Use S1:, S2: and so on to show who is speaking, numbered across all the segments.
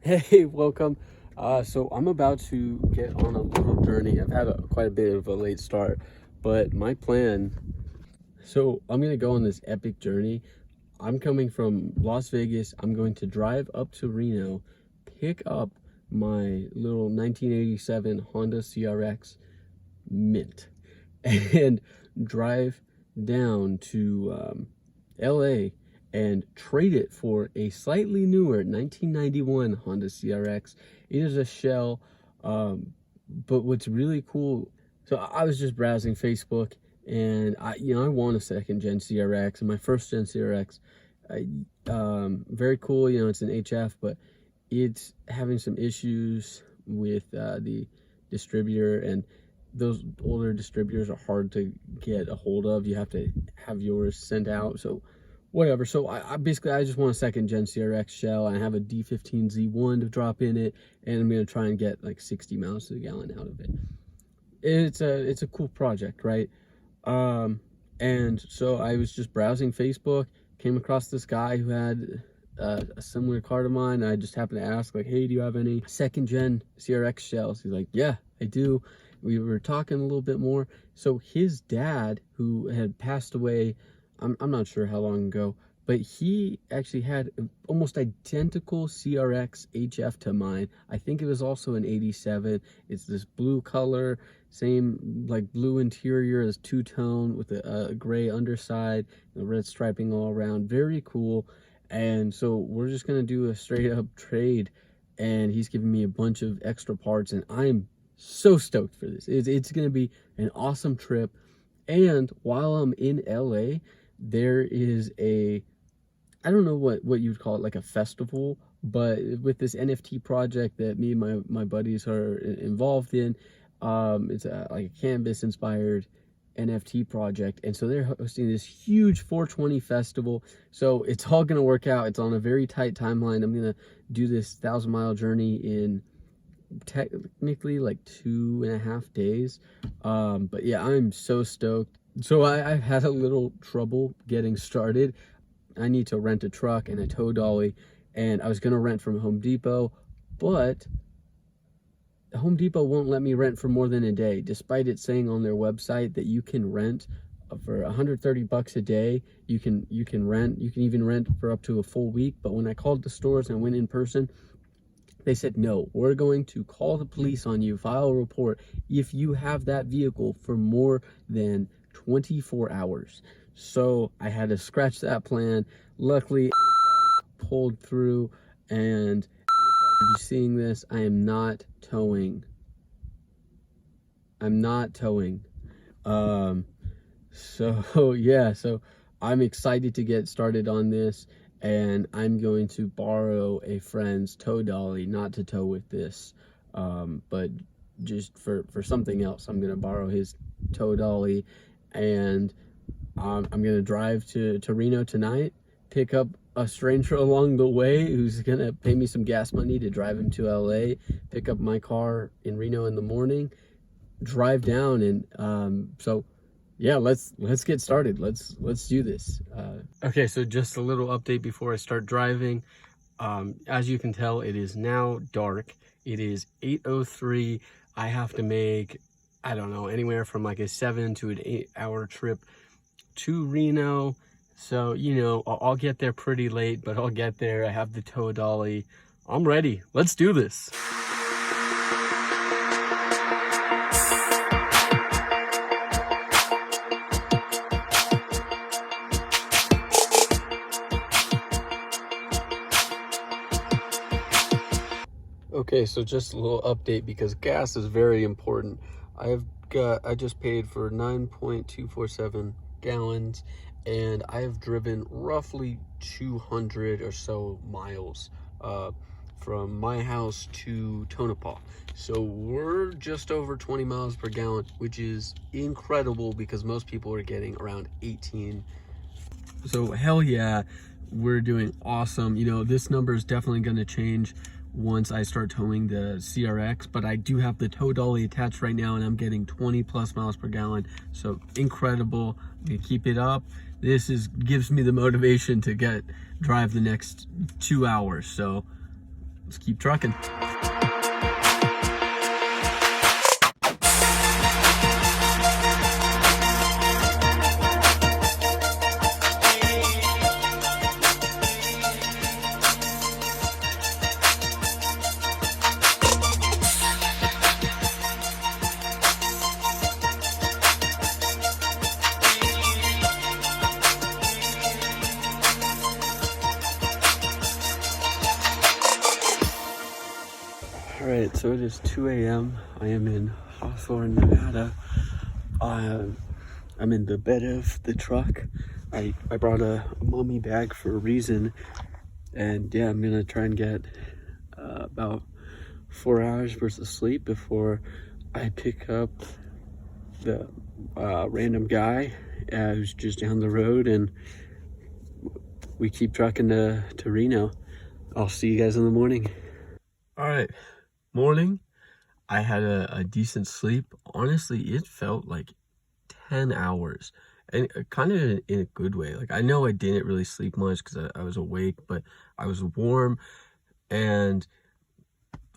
S1: Hey, welcome. So I'm about to get on a little journey. I've had quite a bit of a late start, but my plan. So I'm gonna go on this epic journey. I'm coming from Las Vegas. I'm going to drive up to Reno, pick up my little 1987 Honda CRX Mint, and drive down to LA and trade it for a slightly newer 1991 Honda CRX. It is a shell, but what's really cool, so I was just browsing Facebook and I want a second gen CRX, and my first gen CRX, very cool, it's an HF, but it's having some issues with the distributor, and those older distributors are hard to get a hold of. You have to have yours sent out, so whatever. So I basically I just want a second gen CRX shell, and I have a D15Z1 to drop in it, and I'm gonna try and get like 60 miles to the gallon out of it. It's a cool project, right? And so I was just browsing Facebook, came across this guy who had a similar car to mine. I just happened to ask, like, hey, do you have any second gen CRX shells? He's like, yeah, I do. We were talking a little bit more. So his dad, who had passed away, I'm not sure how long ago, but he actually had an almost identical CRX HF to mine. I think it was also an 87. It's this blue color, same like blue interior as two-tone with a gray underside, the red striping all around. Very cool. And so we're just gonna do a straight up trade, and he's giving me a bunch of extra parts, and I'm so stoked for this. It's gonna be an awesome trip. And while I'm in LA, there is I don't know what you'd call it, like a festival, but with this NFT project that me and my buddies are involved in, it's like a canvas inspired NFT project, and so they're hosting this huge 420 festival. So it's all gonna work out. It's on a very tight timeline. I'm gonna do this 1,000-mile journey in technically like 2.5 days, but yeah, I'm so stoked. So I had a little trouble getting started. I need to rent a truck and a tow dolly, and I was gonna rent from Home Depot, but Home Depot won't let me rent for more than a day, despite it saying on their website that you can rent for 130 bucks a day. You can rent, you can even rent for up to a full week. But when I called the stores and went in person, they said, no, we're going to call the police on you, file a report if you have that vehicle for more than 24 hours. So I had to scratch that plan. Luckily, pulled through, and you seeing this, I am not towing. I'm not towing. So yeah, so I'm excited to get started on this, and I'm going to borrow a friend's tow dolly, not to tow with this, but just for something else. I'm gonna borrow his tow dolly, and I'm gonna drive to Reno tonight, pick up a stranger along the way who's gonna pay me some gas money to drive him to LA, pick up my car in Reno in the morning, drive down, and so yeah, let's get started. Let's do this. Okay, so just a little update before I start driving. As you can tell, it is now dark. It is 8:03. I have to make, I don't know, anywhere from like a 7 to an 8-hour trip to Reno. So, I'll get there pretty late, but I'll get there. I have the tow dolly. I'm ready. Let's do this. Okay, so just a little update, because gas is very important. I just paid for 9.247 gallons, and I have driven roughly 200 or so miles from my house to Tonopah. So we're just over 20 miles per gallon, which is incredible because most people are getting around 18. So hell yeah, we're doing awesome. This number is definitely going to change once I start towing the CRX, but I do have the tow dolly attached right now, and I'm getting 20 plus miles per gallon. So incredible. We keep it up. This gives me the motivation to drive the next 2 hours. So let's keep trucking. Alright, so it is 2 a.m. I am in Hawthorne, Nevada. I'm in the bed of the truck. I brought a mummy bag for a reason. And yeah, I'm gonna try and get about 4 hours worth of sleep before I pick up the random guy who's just down the road, and we keep trucking to Reno. I'll see you guys in the morning. Alright. Morning. I had a decent sleep. Honestly, it felt like 10 hours, and kind of in a good way. Like, I know I didn't really sleep much because I was awake, but I was warm, and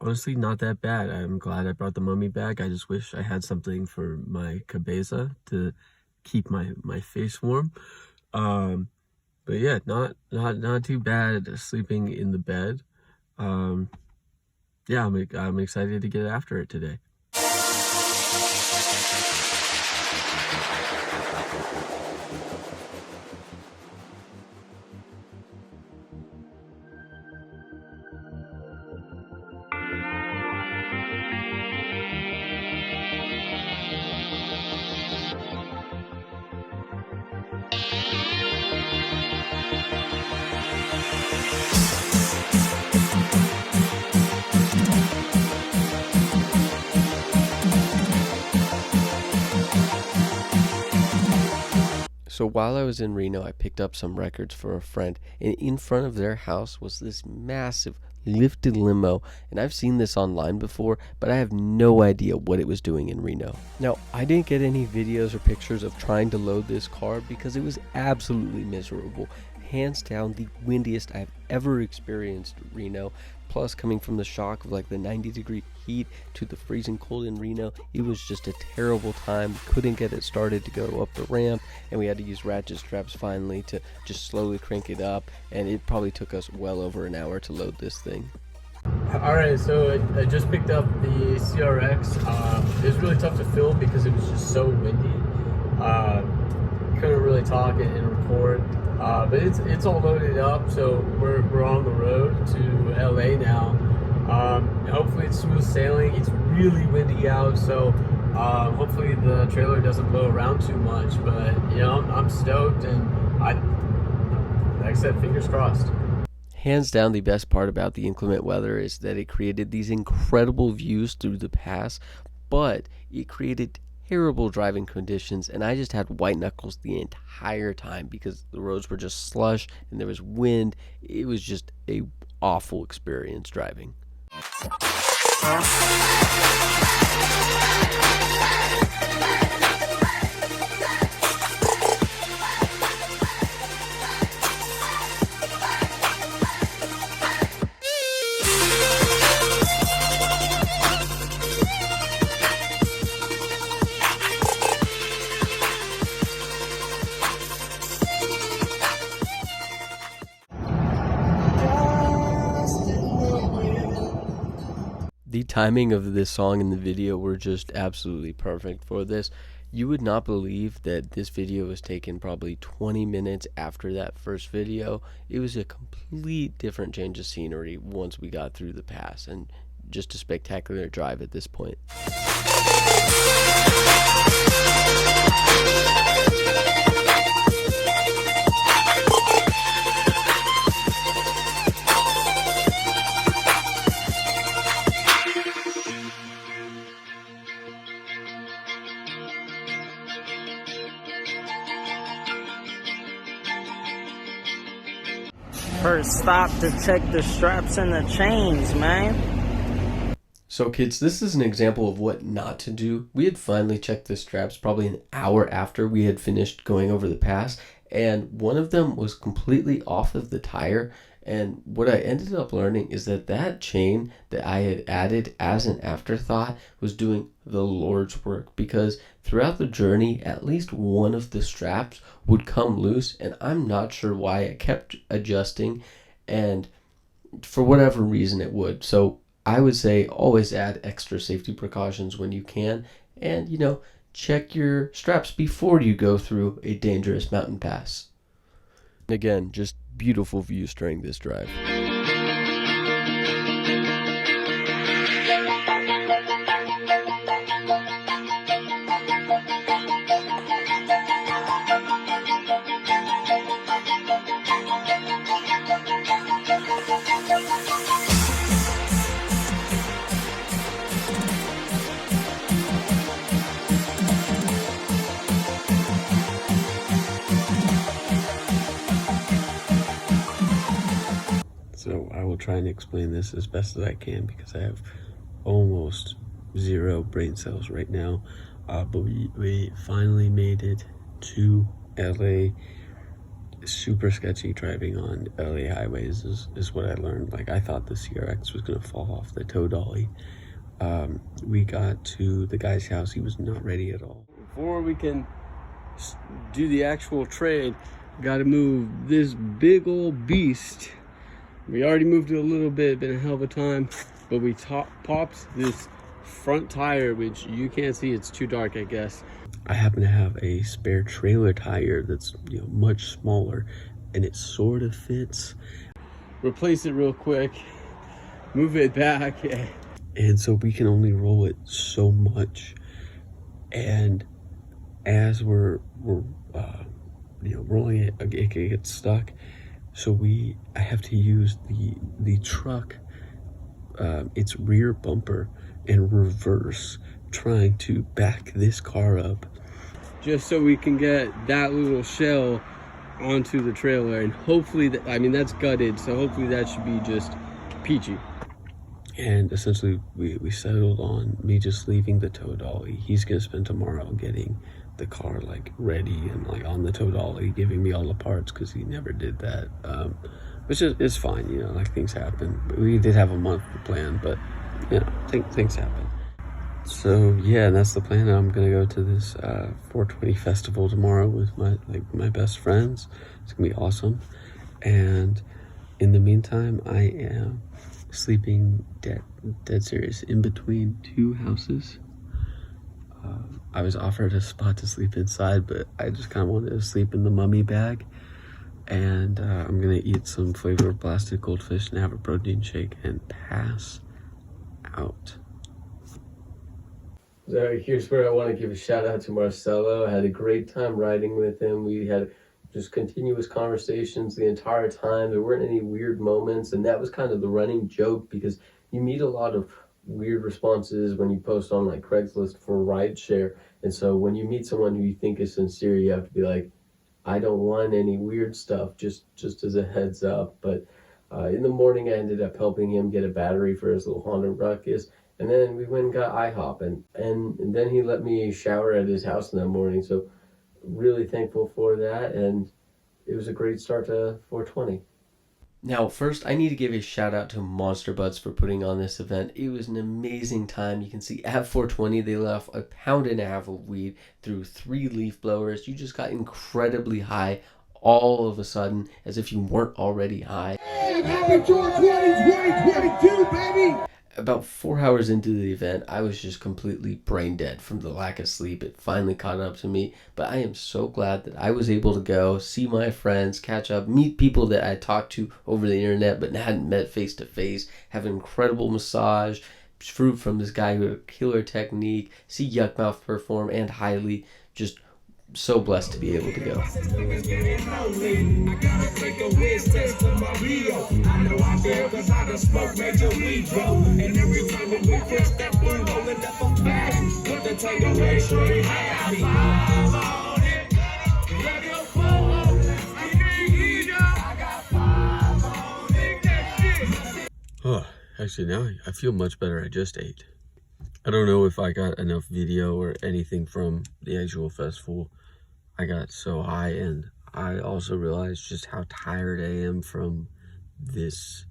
S1: honestly, not that bad. I'm glad I brought the mummy bag. I just wish I had something for my cabeza to keep my face warm. But yeah, not too bad sleeping in the bed. Yeah, I'm excited to get after it today.
S2: So while I was in Reno, I picked up some records for a friend, and in front of their house was this massive lifted limo, and I've seen this online before, but I have no idea what it was doing in Reno. Now, I didn't get any videos or pictures of trying to load this car because it was absolutely miserable. Hands down the windiest I've ever experienced Reno. Plus, coming from the shock of like the 90-degree heat to the freezing cold in Reno, it was just a terrible time. We couldn't get it started to go up the ramp, and we had to use ratchet straps finally to just slowly crank it up, and it probably took us well over an hour to load this thing.
S1: Alright, so I just picked up the CRX. It was really tough to film because it was just so windy. Couldn't really talk and record. But it's all loaded up, so we're on the road to LA now. Hopefully it's smooth sailing. It's really windy out, so hopefully the trailer doesn't blow around too much. But you know, I'm stoked, and like I said, fingers crossed.
S2: Hands down, the best part about the inclement weather is that it created these incredible views through the pass, but it created terrible driving conditions, and I just had white knuckles the entire time because the roads were just slush and there was wind. It was just a awful experience driving. The timing of this song and the video were just absolutely perfect for this. You would not believe that this video was taken probably 20 minutes after that first video. It was a complete different change of scenery once we got through the pass, and just a spectacular drive at this point.
S3: First stop to check the straps and the chains, man.
S2: So kids, this is an example of what not to do. We had finally checked the straps probably an hour after we had finished going over the pass, and one of them was completely off of the tire, And what I ended up learning is that that chain that I had added as an afterthought was doing the Lord's work, because throughout the journey, at least one of the straps would come loose, and I'm not sure why. I kept adjusting, and for whatever reason it would. So I would say always add extra safety precautions when you can, and check your straps before you go through a dangerous mountain pass. Again, just beautiful views during this drive.
S1: So I will try and explain this as best as I can because I have almost 0 brain cells right now. But we finally made it to LA. Super sketchy driving on LA highways is what I learned. Like, I thought the CRX was gonna fall off the tow dolly. We got to the guy's house. He was not ready at all. Before we can do the actual trade, we gotta move this big old beast. We already moved it a little bit, been a hell of a time, but we popped this front tire, which you can't see, it's too dark, I guess. I happen to have a spare trailer tire that's much smaller, and it sort of fits. Replace it real quick, move it back, and so we can only roll it so much. And as we're rolling it, it gets stuck. So I have to use the truck, its rear bumper, in reverse, trying to back this car up, just so we can get that little shell onto the trailer. And hopefully, that's gutted, so hopefully that should be just peachy. And essentially, we settled on me just leaving the tow dolly. He's gonna spend tomorrow getting the car ready and on the tow dolly, giving me all the parts, because he never did that, which is fine. Things happen. We did have a month to plan, but things happen. So yeah, that's the plan. I'm gonna go to this 420 festival tomorrow with my best friends. It's gonna be awesome. And in the meantime, I am sleeping dead serious in between 2 houses. I was offered a spot to sleep inside, but I just kind of wanted to sleep in the mummy bag. And I'm gonna eat some flavored blasted goldfish and have a protein shake and pass out.
S2: So here's where I want to give a shout out to Marcelo. I had a great time riding with him. We had just continuous conversations the entire time. There weren't any weird moments, and that was kind of the running joke, because you meet a lot of weird responses when you post on Craigslist for rideshare. And so when you meet someone who you think is sincere, you have to be like, I don't want any weird stuff, just as a heads up. But in the morning, I ended up helping him get a battery for his little Honda Ruckus. And then we went and got IHOP, and then he let me shower at his house in that morning. So really thankful for that, and it was a great start to 420. Now, first, I need to give a shout out to Monster Butts for putting on this event. It was an amazing time. You can see at 420, they left 1.5 pounds of weed through 3 leaf blowers. You just got incredibly high all of a sudden, as if you weren't already high.
S4: Hey, happy 2022, baby!
S2: About 4 hours into the event, I was just completely brain dead from the lack of sleep. It finally caught up to me, but I am so glad that I was able to go, see my friends, catch up, meet people that I talked to over the internet but hadn't met face to face, have an incredible massage, fruit from this guy who had a killer technique, see Yuckmouth perform, and Hailey. Just so blessed to be able to go.
S1: Oh, actually now I feel much better. I just ate. I don't know if I got enough video or anything from the actual festival. I got so high, and I also realized just how tired I am from this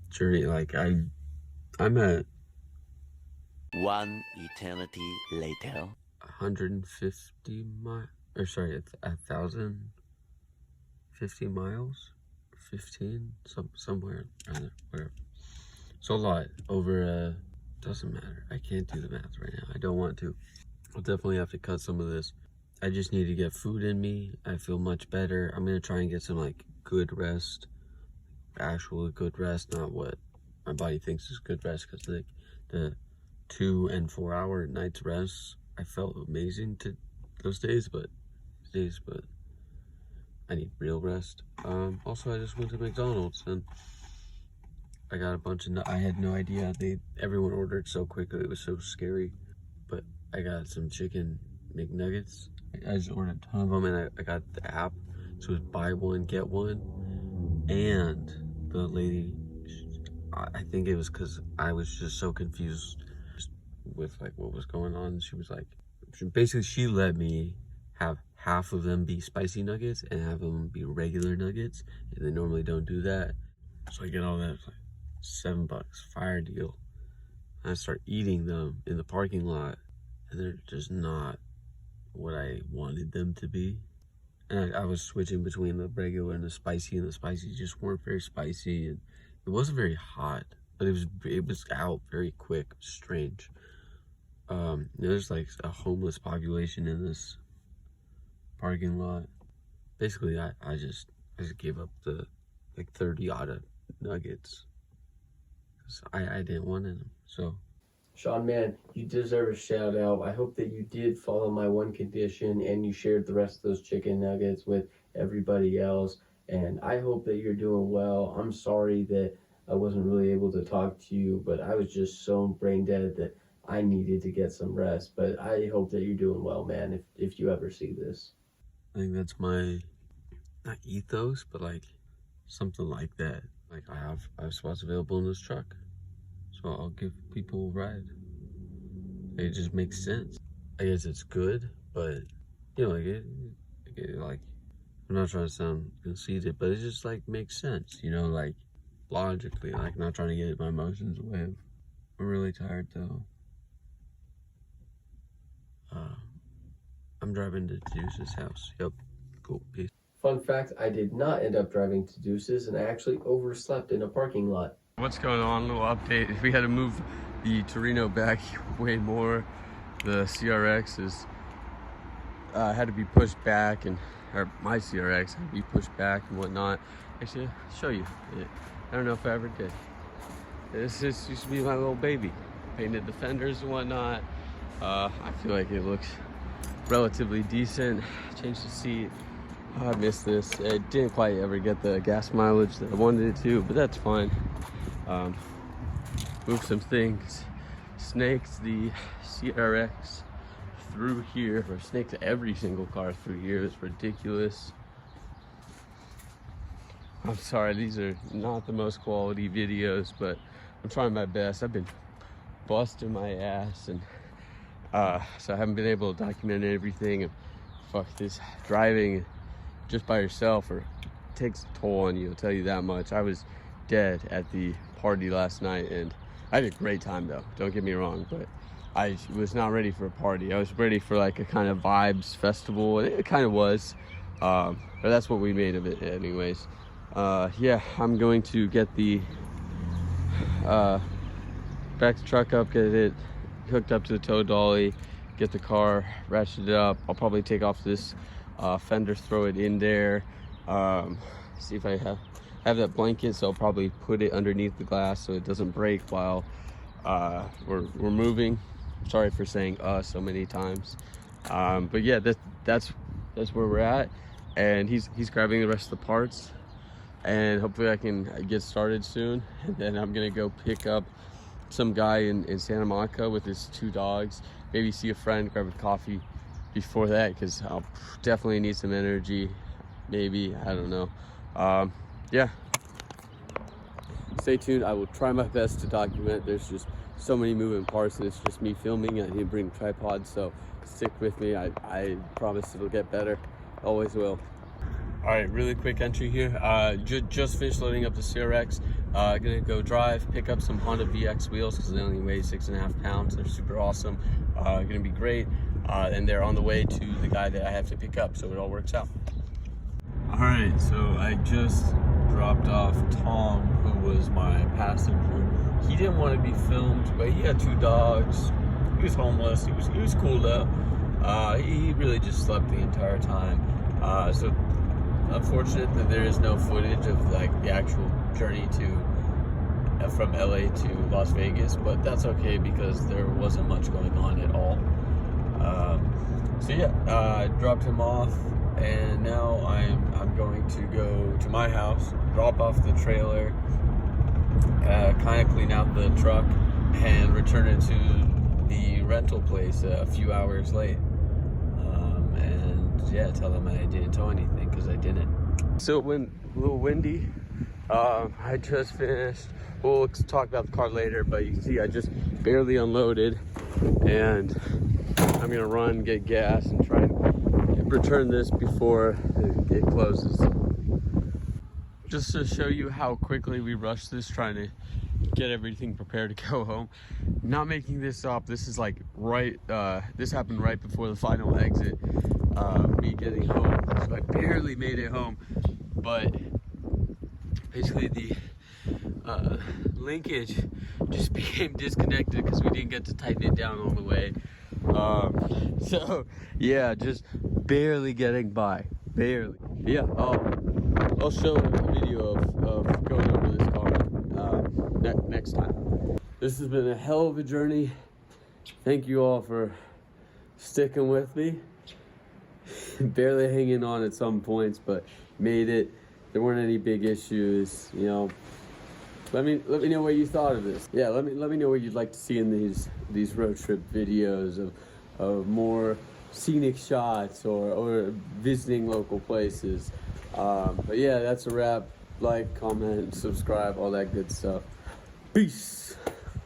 S1: journey. Like I'm at
S5: One eternity later.
S1: 150 miles, or sorry, 1,050 miles, 15, somewhere around there, whatever. So a lot over, doesn't matter. I can't do the math right now. I don't want to. I'll definitely have to cut some of this. I just need to get food in me. I feel much better. I'm gonna try and get some like good rest, actual good rest, not what my body thinks is good rest, because like the 2 and 4 hour nights rest, I felt amazing to those days, but I need real rest. Also, I just went to McDonald's and I got a bunch of, I had no idea everyone ordered so quickly. It was so scary, but I got some chicken McNuggets. I just ordered a ton of them, and I got the app, so it was buy one, get one. And the lady, I think it was because I was just so confused with like what was going on. She was like, she let me have half of them be spicy nuggets and have them be regular nuggets, and they normally don't do that. So I get all that, it's like $7, fire deal. And I start eating them in the parking lot, and they're just not what I wanted them to be. And I was switching between the regular and the spicy just weren't very spicy, and it wasn't very hot, but it was out very quick. It was strange. There's like a homeless population in this parking lot. Basically, I just gave up the like 30 odd nuggets because I didn't want them. So
S2: Sean, man, you deserve a shout out. I hope that you did follow my one condition and you shared the rest of those chicken nuggets with everybody else. And I hope that you're doing well. I'm sorry that I wasn't really able to talk to you, but I was just so brain dead that I needed to get some rest. But I hope that you're doing well, man, if you ever see this.
S1: I think that's my, not ethos, but like something like that. Like I have spots available in this truck, so I'll give people a ride. It just makes sense. I guess it's good, but you know, like I'm not trying to sound conceited, but it just like makes sense, you know, like logically, like not trying to get my emotions away. I'm really tired though. I'm driving to Deuce's house. Yep, cool, peace.
S2: Fun fact, I did not end up driving to Deuce's, and I actually overslept in a parking lot.
S1: What's going on? Little update. We had to move the Reno back way more. The CRX had to be pushed back, or my CRX had to be pushed back and whatnot. Actually, I'll show you it. I don't know if I ever did. This used to be my little baby. Painted the fenders and whatnot. I feel like it looks relatively decent. Changed the seat. Oh, I missed this. It didn't quite ever get the gas mileage that I wanted it to, but that's fine. Move some things. Snaked the CRX through here, or snaked every single car through here. It's ridiculous. I'm sorry, these are not the most quality videos, but I'm trying my best. I've been busting my ass, and so I haven't been able to document everything. And fuck, this driving just by yourself takes a toll on you, I'll tell you that much. I was dead at the party last night, and I had a great time though, don't get me wrong, but I was not ready for a party. I was ready for like a kind of vibes festival, and it kind of was, but that's what we made of it anyways. Yeah, I'm going to get the back the truck up, get it hooked up to the tow dolly, get the car ratcheted up. I'll probably take off this fender, throw it in there, see if I have that blanket, so I'll probably put it underneath the glass so it doesn't break while we're moving. Sorry for saying so many times, but yeah, that's where we're at, and he's grabbing the rest of the parts, and hopefully I can get started soon. And then I'm gonna go pick up some guy in Santa Monica with his 2 dogs, maybe see a friend, grab a coffee before that, because I'll definitely need some energy, maybe, I don't know. Yeah, stay tuned. I will try my best to document. There's just so many moving parts, and it's just me filming. I didn't bring a tripod, so stick with me. I promise it'll get better. Always will. All right, really quick entry here. Just finished loading up the CRX. Gonna go drive, pick up some Honda VX wheels because they only weigh 6.5 pounds. They're super awesome. Gonna be great. And they're on the way to the guy that I have to pick up, so it all works out. All right, so I just dropped off Tom, who was my passenger. He didn't want to be filmed, but he had 2 dogs. He was homeless. He was cool though. He really just slept the entire time. So unfortunate that there is no footage of like the actual journey to from LA to Las Vegas, but that's okay because there wasn't much going on at all. So yeah, I dropped him off, and now I'm going to go to my house, drop off the trailer, kind of clean out the truck, and return it to the rental place a few hours late. And yeah, tell them I didn't tow anything because I didn't. So it went a little windy. I just finished. We'll talk about the car later, but you can see I just barely unloaded, and I'm gonna run, get gas, and try and return this before it closes. Just to show you how quickly we rushed this, trying to get everything prepared to go home. Not making this up. This is like right. This happened right before the final exit. Me getting home, so I barely made it home. But basically, the linkage just became disconnected because we didn't get to tighten it down all the way. So yeah, just barely getting by, barely. Yeah, I'll show a video of going over this car next time. This has been a hell of a journey. Thank you all for sticking with me. Barely hanging on at some points, but made it. There weren't any big issues, you know. Let me know what you thought of this. Yeah, let me know what you'd like to see in these road trip videos of more scenic shots or visiting local places. But yeah, that's a wrap. Like, comment, subscribe, all that good stuff. Peace.